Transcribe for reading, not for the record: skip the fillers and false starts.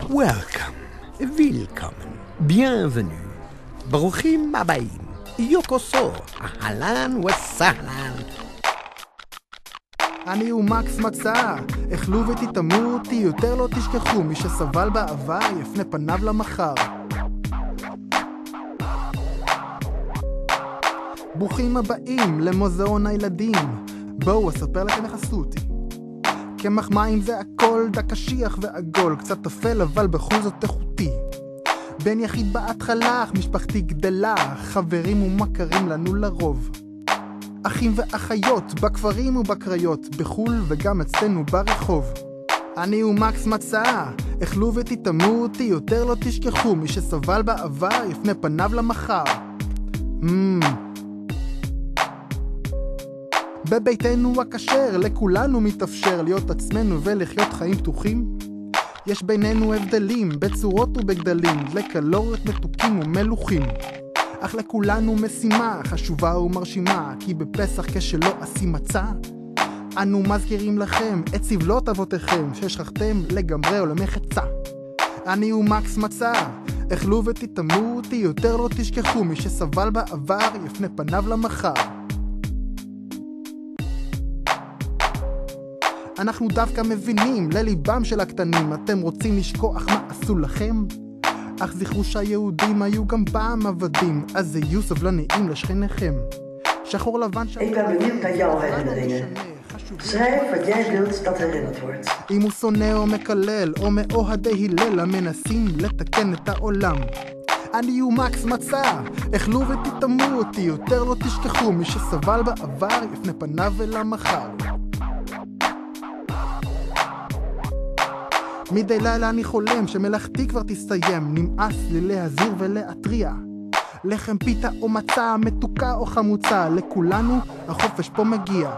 Welcome, willkommen, bienvenue, ברוכים הבאים, יוקוסו, אהלן וסהלן. אני ומקס מצא, אכלו ותתאמו אותי, יותר לא תשכחו, מי שסבל בעבר יפנה פניו למחר. ברוכים הבאים למוזיאון הילדים, בואו אספר לכם איך עשו אותי. קמח מים זה הכל, דק קשיח ועגול, קצת אפל אבל בכל זאת איכותי. בן יחיד בהתחלה, אך משפחתי גדלה, חברים ומכרים לנו לרוב. אחים ואחיות, בכפרים ובקריות, בחול וגם אצלנו ברחוב. אני ומקס מצא, אכלו ותתאמו אותי, יותר לא תשכחו, מי שסבל בעבר יפנה פניו למחר. בביתנו הכשר, לכולנו מתאפשר להיות עצמנו ולחיות חיים פתוחים. יש בינינו הבדלים, בצורות ובגדלים, לקלוריות מתוקים ומלוכים. אך לכולנו משימה חשובה ומרשימה, כי בפסח כשלא עשים מצה, אנו מזכירים לכם את סבלות אבותיכם, ששכחתם לגמרי או למחצה. אני ומקס מצא, אכלו ותתאמו אותי, יותר לא תשכחו, מי שסבל בעבר יפנה פניו למחר. אנחנו דווקא מבינים לליבם של הקטנים, אתם רוצים לשכוח מה עשו לכם? אך זכרו שהיהודים היו גם פעם עבדים, אז היו סבלניים לשכניכם. שחור לבן Ik ben benieuwd naar jouw herinneringen. Schrijf wat jij wilt dat herinnerd wordt. אם הוא שונא או מקלל, או מאוהדי הלל המנסים לתקן את העולם. אני ומקס מצא, אכלו ותתאמו אותי, יותר לא תשכחו, מי שסבל בעבר יפנה פניו אל המחר. מדי לילה אני חולם שמלאכתי כבר תסתיים, נמאס לי להזהיר ולהטריע. לחם פיתה או מצה, מתוקה או חמוצה, לכולנו החופש פה מגיע.